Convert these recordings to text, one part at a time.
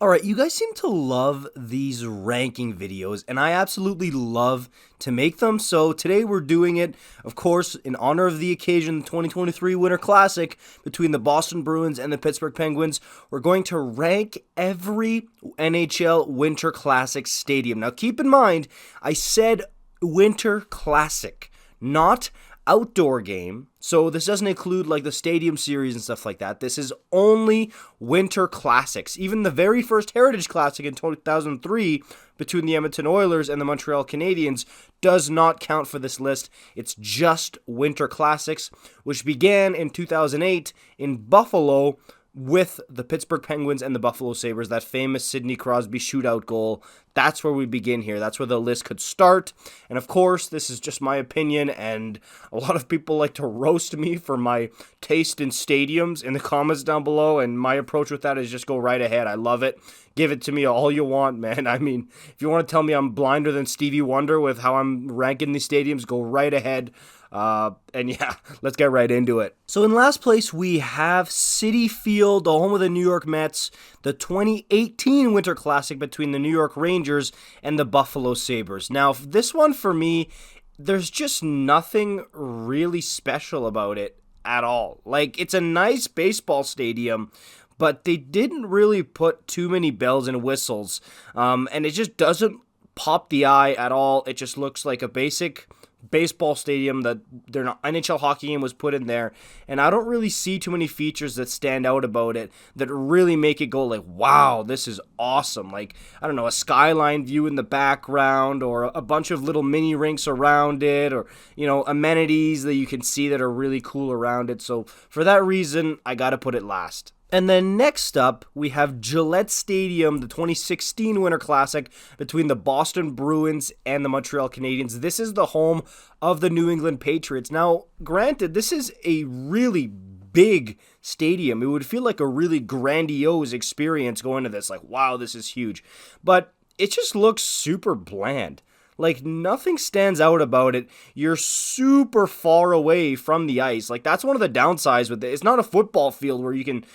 All right, you guys seem to love these ranking videos, and I absolutely love to make them. So today we're doing it, of course, in honor of the occasion, the 2023 Winter Classic between the Boston Bruins and the Pittsburgh Penguins. We're going to rank every NHL Winter Classic stadium. Now, keep in mind, I said Winter Classic, not outdoor game. So this doesn't include like the stadium series and stuff like that. This is only winter classics. Even the very first Heritage Classic in 2003 between the Edmonton Oilers and the Montreal Canadiens does not count for this list. It's just winter classics, which began in 2008 in Buffalo with the Pittsburgh Penguins and the Buffalo Sabres, that famous Sidney Crosby shootout goal. That's where we begin here. That's where the list could start. And of course, this is just my opinion, and a lot of people like to roast me for my taste in stadiums in the comments down below, and my approach with that is just go right ahead. I love it. Give it to me all you want, man. I mean, if you want to tell me I'm blinder than Stevie Wonder with how I'm ranking these stadiums, go right ahead. And yeah, let's get right into it. So in last place, we have Citi Field, the home of the New York Mets, the 2018 Winter Classic between the New York Rangers and the Buffalo Sabres. Now, this one for me, there's just nothing really special about it at all. Like, it's a nice baseball stadium, but they didn't really put too many bells and whistles, and it just doesn't pop the eye at all. It just looks like a basic baseball stadium that their NHL hockey game was put in there, and I don't really see too many features that stand out about it that really make it go like, wow, this is awesome. Like, I don't know, a skyline view in the background, or a bunch of little mini rinks around it, or, you know, amenities that you can see that are really cool around it. So for that reason, I gotta put it last. And then next up, we have Gillette Stadium, the 2016 Winter Classic between the Boston Bruins and the Montreal Canadiens. This is the home of the New England Patriots. Now, granted, this is a really big stadium. It would feel like a really grandiose experience going to this. Like, wow, this is huge. But it just looks super bland. Like, nothing stands out about it. You're super far away from the ice. Like, that's one of the downsides with it. It's not a football field where you can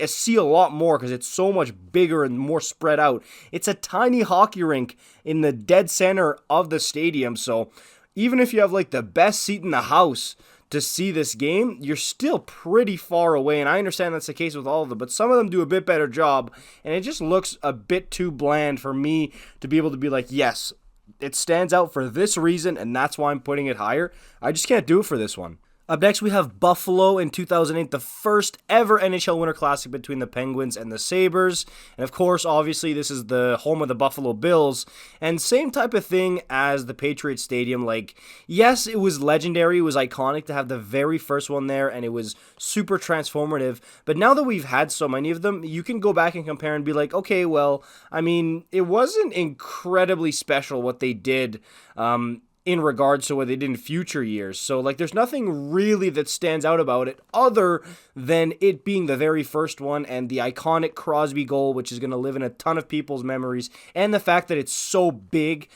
see a lot more because it's so much bigger and more spread out. It's a tiny hockey rink in the dead center of the stadium. So even if you have, like, the best seat in the house to see this game, you're still pretty far away, and I understand that's the case with all of them, but some of them do a bit better job, and it just looks a bit too bland for me to be able to be like, yes, it stands out for this reason, and that's why I'm putting it higher. I just can't do it for this one. Up next, we have Buffalo in 2008, the first ever NHL Winter Classic between the Penguins and the Sabres. And of course, obviously, this is the home of the Buffalo Bills. And same type of thing as the Patriots Stadium. Like, yes, it was legendary. It was iconic to have the very first one there, and it was super transformative. But now that we've had so many of them, you can go back and compare and be like, okay, well, I mean, it wasn't incredibly special what they did, in regards to what they did in future years. So, like, there's nothing really that stands out about it other than it being the very first one and the iconic Crosby goal, which is going to live in a ton of people's memories, and the fact that it's so big.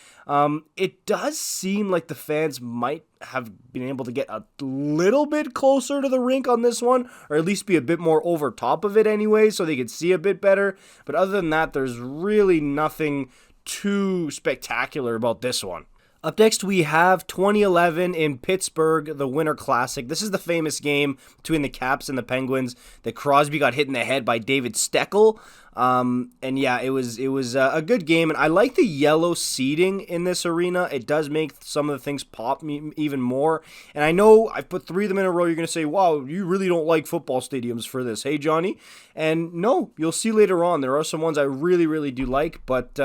It does seem like the fans might have been able to get a little bit closer to the rink on this one, or at least be a bit more over top of it anyway, so they could see a bit better. But other than that, there's really nothing too spectacular about this one. Up next, we have 2011 in Pittsburgh, the Winter Classic. This is the famous game between the Caps and the Penguins that Crosby got hit in the head by David Steckel. And yeah, it was a good game, and I like the yellow seating in this arena. It does make some of the things pop me even more. And I know I've put 3 of them in a row. You're going to say, wow, you really don't like football stadiums for this. Hey, Johnny. And no, you'll see later on. There are some ones I really, really do like, but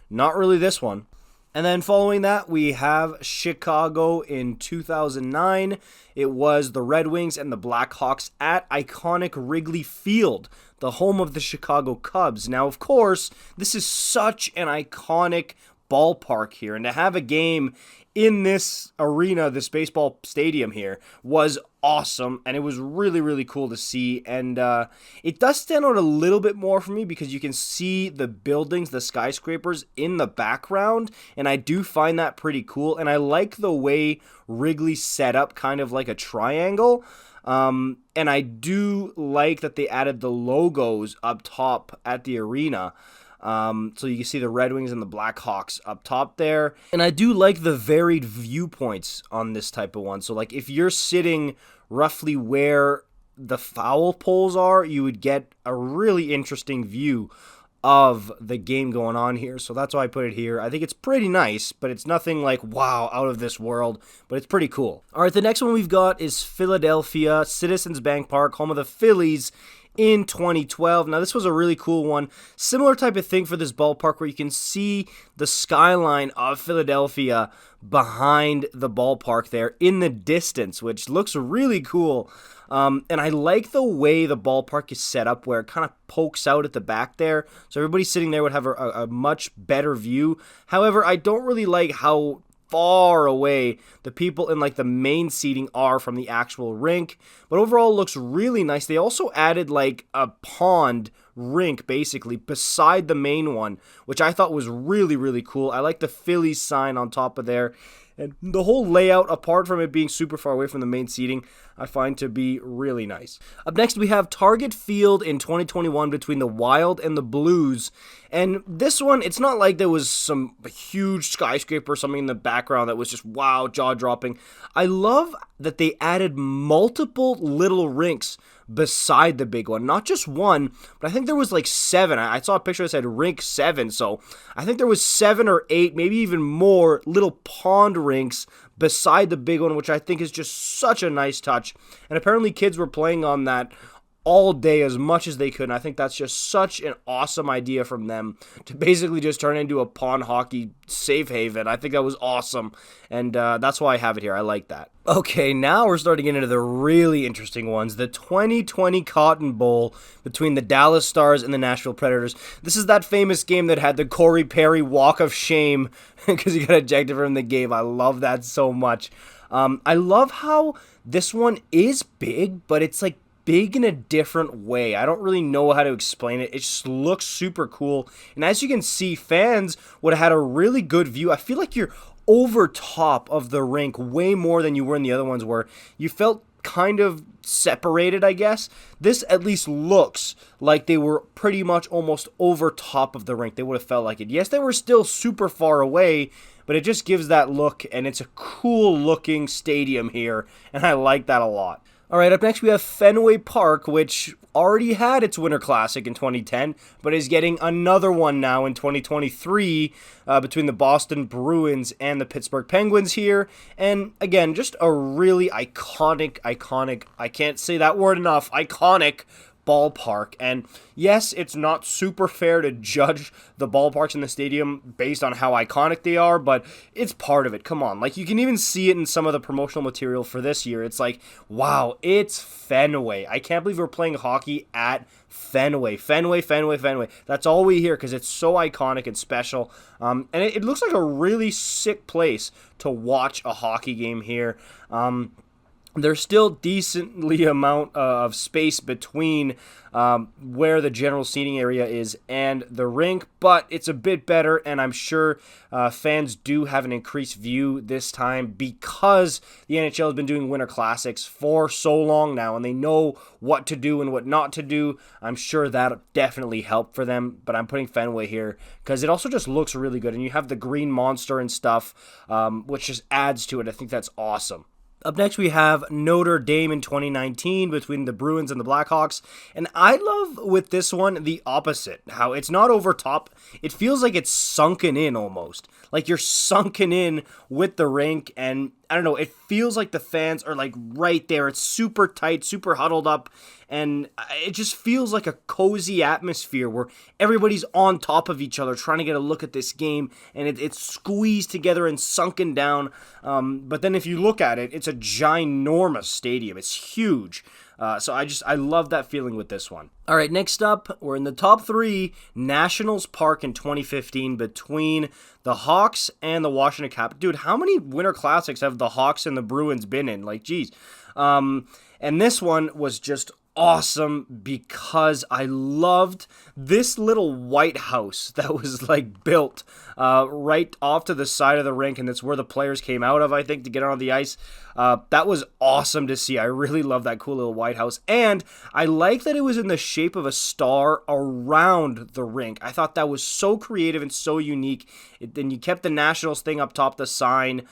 not really this one. And then following that, we have Chicago in 2009. It was the Red Wings and the Blackhawks at iconic Wrigley Field, the home of the Chicago Cubs. Now, of course, this is such an iconic ballpark here, and to have a game in this arena, this baseball stadium here, was awesome, and it was really, really cool to see. And it does stand out a little bit more for me because you can see the buildings, the skyscrapers in the background, and I do find that pretty cool. And I like the way Wrigley's set up kind of like a triangle. And I do like that they added the logos up top at the arena. So you can see the Red Wings and the Blackhawks up top there. And I do like the varied viewpoints on this type of one. So like if you're sitting roughly where the foul poles are, you would get a really interesting view of the game going on here. So that's why I put it here. I think it's pretty nice, but it's nothing like, wow, out of this world, but it's pretty cool. All right, the next one we've got is Philadelphia, Citizens Bank Park, home of the Phillies in 2012. Now, this was a really cool one. Similar type of thing for this ballpark where you can see the skyline of Philadelphia behind the ballpark there in the distance, which looks really cool. And I like the way the ballpark is set up where it kind of pokes out at the back there. So everybody sitting there would have a much better view. However, I don't really like how far away the people in like the main seating are from the actual rink. But overall it looks really nice. They also added like a pond rink basically beside the main one, which I thought was really, really cool. I like the Phillies sign on top of there. And the whole layout, apart from it being super far away from the main seating, I find to be really nice. Up next, we have Target Field in 2021 between the Wild and the Blues. And this one, it's not like there was some huge skyscraper or something in the background that was just, wow, jaw-dropping. I love that they added multiple little rinks beside the big one. Not just one, but I think there was like 7. I saw a picture that said rink 7, so I think there was 7 or 8, maybe even more little pond rinks beside the big one, which I think is just such a nice touch. And apparently kids were playing on that all day as much as they could, and I think that's just such an awesome idea from them to basically just turn into a pond hockey safe haven. I think that was awesome, and that's why I have it here. I like that. Okay, now we're starting to get into the really interesting ones. The 2020 Cotton Bowl between the Dallas Stars and the Nashville Predators. This is that famous game that had the Corey Perry walk of shame because he got ejected from the game. I love that so much. I love how this one is big, but it's like big in a different way. I don't really know how to explain it. It just looks super cool. And as you can see, fans would have had a really good view. I feel like you're over top of the rink way more than you were in the other ones where you felt kind of separated, I guess. This at least looks like they were pretty much almost over top of the rink. They would have felt like it. Yes, they were still super far away, but it just gives that look, and it's a cool looking stadium here, and I like that a lot. All right, up next we have Fenway Park, which already had its Winter Classic in 2010, but is getting another one now in 2023 between the Boston Bruins and the Pittsburgh Penguins here. And again, just a really iconic, I can't say that word enough, iconic ballpark. And yes, it's not super fair to judge the ballparks in the stadium based on how iconic they are, but it's part of it. Come on, like you can even see it in some of the promotional material for this year. It's like, wow, it's Fenway. I can't believe we're playing hockey at Fenway. That's all we hear because it's so iconic and special. And it looks like a really sick place to watch a hockey game here. There's still decently amount of space between where the general seating area is and the rink, but it's a bit better, and I'm sure fans do have an increased view this time because the NHL has been doing Winter Classics for so long now, and they know what to do and what not to do. I'm sure that definitely helped for them, but I'm putting Fenway here because it also just looks really good, and you have the green monster and stuff, which just adds to it. I think that's awesome. Up next, we have Notre Dame in 2019 between the Bruins and the Blackhawks. And I love with this one the opposite, how it's not over top. It feels like it's sunken in almost. Like you're sunken in with the rink, and I don't know, it feels like the fans are like right there. It's super tight, super huddled up, and it just feels like a cozy atmosphere where everybody's on top of each other trying to get a look at this game, and it's squeezed together and sunken down. But then if you look at it, it's a ginormous stadium. It's huge. So I love that feeling with this one. All right, next up, we're in the top 3, Nationals Park in 2015 between the Hawks and the Washington Capitals. Dude, how many Winter Classics have the Hawks and the Bruins been in? Like, geez. And this one was just awesome because I loved this little white house that was like built right off to the side of the rink, and that's where the players came out of, I think, to get on the ice. That was awesome to see. I really love that cool little white house, and I like that it was in the shape of a star around the rink. I thought that was so creative and so unique. Then you kept the Nationals thing up top, the sign.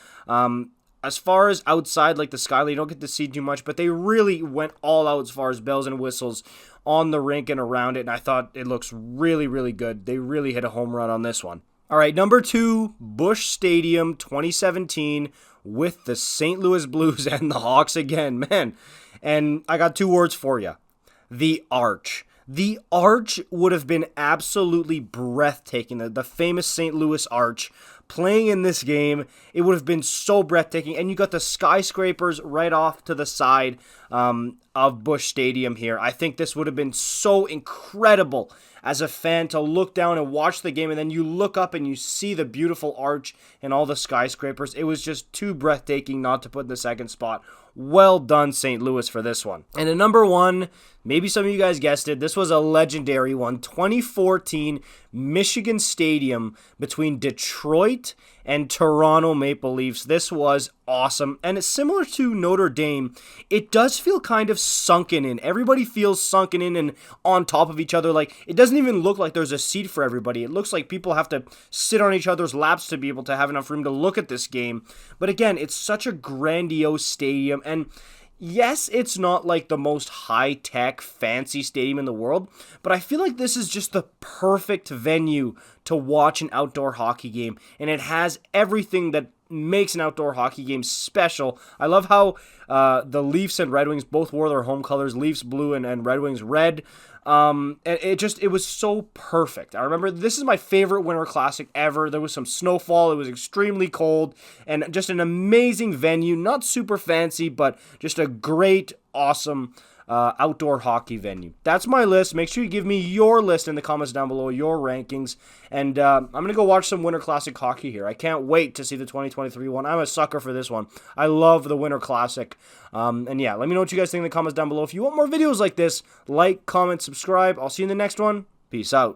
As far as outside, like the skyline, you don't get to see too much, but they really went all out as far as bells and whistles on the rink and around it, and I thought it looks really, really good. They really hit a home run on this one. All right, number 2, Busch Stadium 2017 with the St. Louis Blues and the Hawks again, man. And I got 2 words for you. The Arch. The Arch would have been absolutely breathtaking. The famous St. Louis Arch. Playing in this game, it would have been so breathtaking. And you got the skyscrapers right off to the side of Busch Stadium here. I think this would have been so incredible as a fan to look down and watch the game, and then you look up and you see the beautiful arch and all the skyscrapers. It was just too breathtaking not to put in the second spot. Well done, St. Louis, for this one. And at number 1, maybe some of you guys guessed it, this was a legendary one. 2014 Michigan Stadium between Detroit and Toronto Maple Leafs. This was awesome. And it's similar to Notre Dame. It does feel kind of sunken in. Everybody feels sunken in and on top of each other. Like, it doesn't even look like there's a seat for everybody. It looks like people have to sit on each other's laps to be able to have enough room to look at this game. But again, it's such a grandiose stadium. And yes, it's not like the most high-tech, fancy stadium in the world, but I feel like this is just the perfect venue to watch an outdoor hockey game, and it has everything that makes an outdoor hockey game special. I love how the Leafs and Red Wings both wore their home colors, Leafs blue and Red Wings red. And it was so perfect. I remember this is my favorite Winter Classic ever. There was some snowfall. It was extremely cold and just an amazing venue. Not super fancy, but just a great, awesome outdoor hockey venue. That's my list. Make sure you give me your list in the comments down below, your rankings. And I'm going to go watch some Winter Classic hockey here. I can't wait to see the 2023 one. I'm a sucker for this one. I love the Winter Classic. And yeah, let me know what you guys think in the comments down below. If you want more videos like this, like, comment, subscribe. I'll see you in the next one. Peace out.